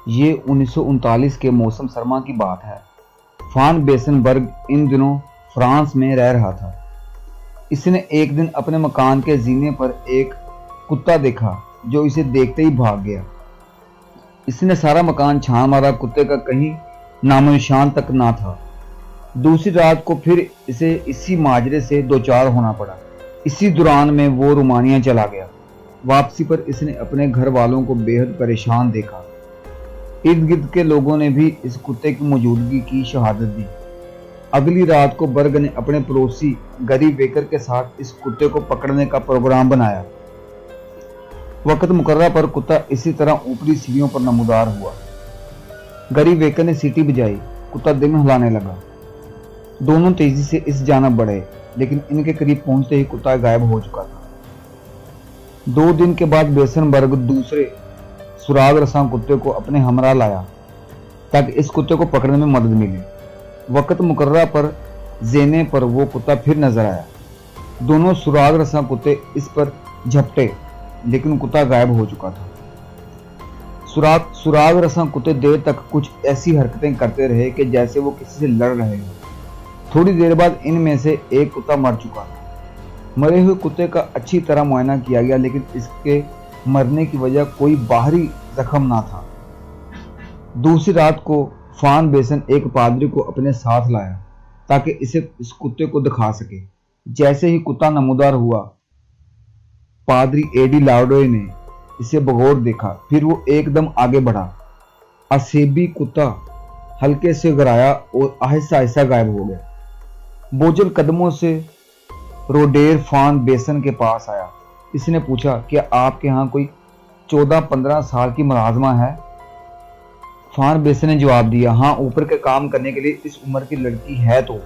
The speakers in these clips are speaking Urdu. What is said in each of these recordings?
یہ 1939 کے موسم سرما کی بات ہے۔ فان بیسنبرگ ان دنوں فرانس میں رہ رہا تھا۔ اس نے ایک دن اپنے مکان کے زینے پر ایک کتا دیکھا جو اسے دیکھتے ہی بھاگ گیا۔ اس نے سارا مکان چھان مارا، کتے کا کہیں نام و نشان تک نہ تھا۔ دوسری رات کو پھر اسے اسی ماجرے سے دوچار ہونا پڑا۔ اسی دوران میں وہ رومانیہ چلا گیا۔ واپسی پر اس نے اپنے گھر والوں کو بے حد پریشان دیکھا۔ ارد گرد کے لوگوں نے بھی اس کتے کی موجودگی کی شہادت دی۔ اگلی رات کو برگ نے اپنے پڑوسی گری ویکر کے ساتھ اس کتے کو پکڑنے کا پروگرام بنایا۔ وقت مقررہ پر کتا اسی طرح اوپری سیڑھیوں پر نمودار ہوا۔ گری ویکر نے سیٹی بجائی، کتا دم ہلانے لگا۔ دونوں تیزی سے اس جانب بڑھے، لیکن ان کے قریب پہنچتے ہی کتا غائب ہو چکا تھا۔ 2 دن کے بعد بیسنبرگ دوسرے سراغ رساں کتے کو اپنے ہمراہ لایا تاکہ اس کتے کو پکڑنے میں مدد ملے۔ وقت مقررہ پر زینے پر وہ کتا پھر نظر آیا۔ دونوں سراغ رساں کتے اس پر جھپٹے، لیکن کتا غائب ہو چکا تھا۔ سراغ رساں کتے دیر تک کچھ ایسی حرکتیں کرتے رہے کہ جیسے وہ کسی سے لڑ رہے ہوں۔ تھوڑی دیر بعد ان میں سے ایک کتا مر چکا تھا۔ مرے ہوئے کتے کا اچھی طرح معائنہ کیا گیا، لیکن اس کے مرنے کی وجہ کوئی باہری زخم نہ تھا۔ دوسری رات کو فان بیسن ایک پادری کو اپنے ساتھ لایا تاکہ اسے اس کتے کو دکھا سکے۔ جیسے ہی کتا نمودار ہوا، پادری ایڈی لاؤڈوے نے اسے بغور دیکھا، پھر وہ ایک دم آگے بڑھا۔ اسیبی کتا ہلکے سے گرایا اور آہستہ آہستہ غائب ہو گیا۔ بوجھل قدموں سے روڈیر فان بیسن کے پاس آیا۔ اس نے پوچھا، کیا آپ کے ہاں کوئی 14-15 سال کی ملازمہ ہے؟ فان بیسن نے جواب دیا، ہاں، اوپر کے کام کرنے کے لیے اس عمر کی لڑکی ہے تو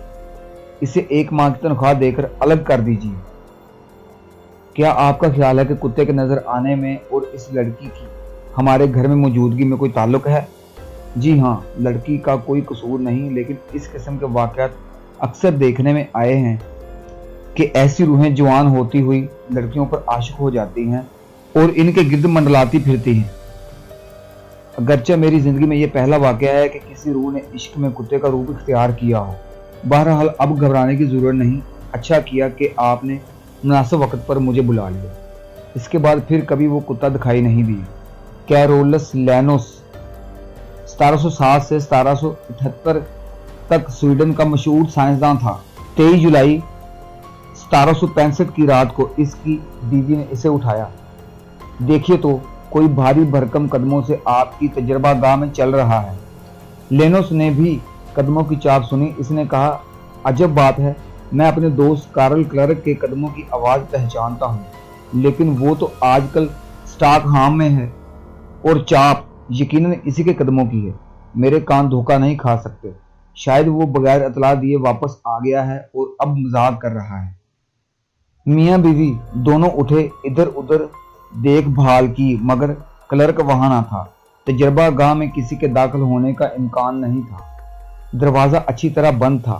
اسے 1 ماہ کی تنخواہ دے کر الگ کر دیجیے۔ کیا آپ کا خیال ہے کہ کتے کے نظر آنے میں اور اس لڑکی کی ہمارے گھر میں موجودگی میں کوئی تعلق ہے؟ جی ہاں، لڑکی کا کوئی قصور نہیں، لیکن اس قسم کے واقعات اکثر دیکھنے میں آئے ہیں کہ ایسی روحیں جوان ہوتی ہوئی لڑکیوں پر عاشق ہو جاتی ہیں اور ان کے گرد منڈلاتی پھرتی ہیں۔ اگرچہ میری زندگی میں یہ پہلا واقعہ ہے کہ کسی روح نے عشق میں کتے کا روپ اختیار کیا ہو۔ بہرحال اب گھبرانے کی ضرورت نہیں، اچھا کیا کہ آپ نے مناسب وقت پر مجھے بلا لیا۔ اس کے بعد پھر کبھی وہ کتا دکھائی نہیں دیا۔ کیرولس لینوس 1707 سے 1778 تک سویڈن کا مشہور سائنسداں تھا۔ 23 جولائی 1765 کی رات کو اس کی بیوی نے اسے اٹھایا۔ دیکھیے تو، کوئی بھاری بھرکم قدموں سے آپ کی تجربہ گاہ میں چل رہا ہے۔ لینوس نے بھی قدموں کی چاپ سنی۔ اس نے کہا، عجب بات ہے، میں اپنے دوست کارل کلرک کے قدموں کی آواز پہچانتا ہوں، لیکن وہ تو آج کل سٹاک ہام میں ہے، اور چاپ یقیناً اسی کے قدموں کی ہے۔ میرے کان دھوکہ نہیں کھا سکتے، شاید وہ بغیر اطلاع دیے واپس آ گیا ہے اور اب مزاح کر رہا ہے۔ میاں بیوی دونوں اٹھے، ادھر ادھر دیکھ بھال کی، مگر کلرک وہاں نہ تھا۔ تجربہ گاہ میں کسی کے داخل ہونے کا امکان نہیں تھا۔ دروازہ اچھی طرح بند تھا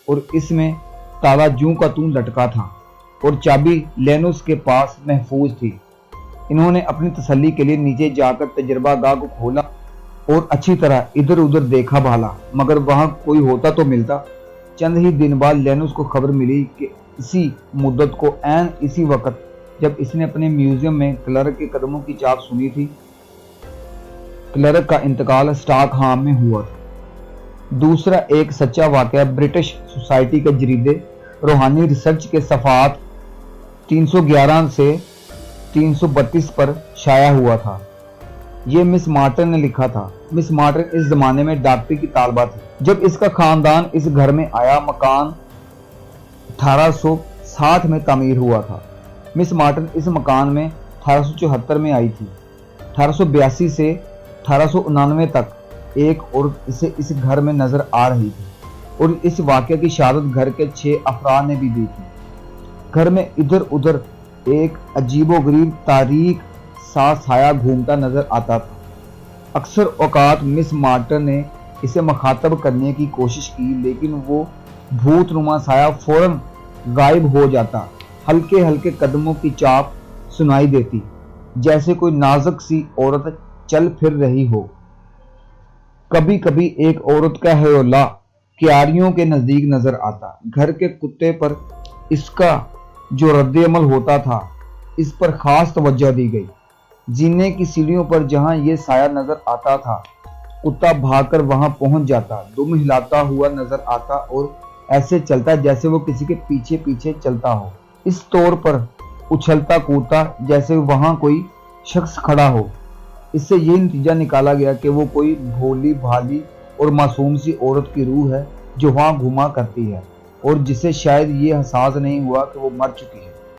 اور اس میں تالا جوں کا توں لٹکا تھا، اور چابی لینوس کے پاس محفوظ تھی۔ انہوں نے اپنی تسلی کے لیے نیچے جا کر تجربہ گاہ کو کھولا اور اچھی طرح ادھر ادھر دیکھا بھالا، مگر وہاں کوئی ہوتا تو ملتا۔ چند ہی دن بعد لینوس کو خبر ملی کہ اسی مدت کو عین اسی وقت جب اس نے اپنے میوزیم میں کلرک کے قدموں کی چاپ سنی تھی، کلرک کا انتقال سٹاک ہام میں ہوا تھا۔ دوسرا ایک سچا واقعہ برٹش سوسائٹی کے جریدے روحانی ریسرچ کے صفحات 311 سے 332 پر شائع ہوا تھا۔ یہ مس مارٹن نے لکھا تھا۔ مس مارٹن اس زمانے میں ڈاکٹری کی طالبہ تھی جب اس کا خاندان اس گھر میں آیا۔ مکان 1860 میں تعمیر ہوا تھا۔ مس مارٹن اس مکان میں 1874 میں آئی تھی۔ 1882 سے 1899 تک ایک عورت اسے اس گھر میں نظر آ رہی تھی، اور اس واقعے کی شہادت گھر کے 6 افراد نے بھی دی تھی۔ گھر میں ادھر ادھر ایک عجیب و غریب تاریک سا سایہ گھومتا نظر آتا تھا۔ اکثر اوقات مس مارٹن نے اسے مخاطب کرنے کی کوشش کی، لیکن وہ بھوت نما سایہ فوراً غائب ہو جاتا۔ ہلکے ہلکے قدموں کی چاپ سنائی دیتی، جیسے کوئی نازک سی عورت چل پھر رہی ہو۔ کبھی کبھی ایک عورت کا ہیولہ کیاریوں کے نزدیک نظر آتا۔ گھر کے کتے پر اس کا جو رد عمل ہوتا تھا اس پر خاص توجہ دی گئی۔ زینے کی سیڑھیوں پر جہاں یہ سایہ نظر آتا تھا کتا بھاگ کر وہاں پہنچ جاتا، دم ہلاتا ہوا نظر آتا اور ایسے چلتا جیسے وہ کسی کے پیچھے پیچھے چلتا ہو، اس طور پر اچھلتا کودتا جیسے وہاں کوئی شخص کھڑا ہو۔ اس سے یہ نتیجہ نکالا گیا کہ وہ کوئی بھولی بھالی اور معصوم سی عورت کی روح ہے جو وہاں گھوما کرتی ہے اور جسے شاید یہ احساس نہیں ہوا کہ وہ مر چکی ہے۔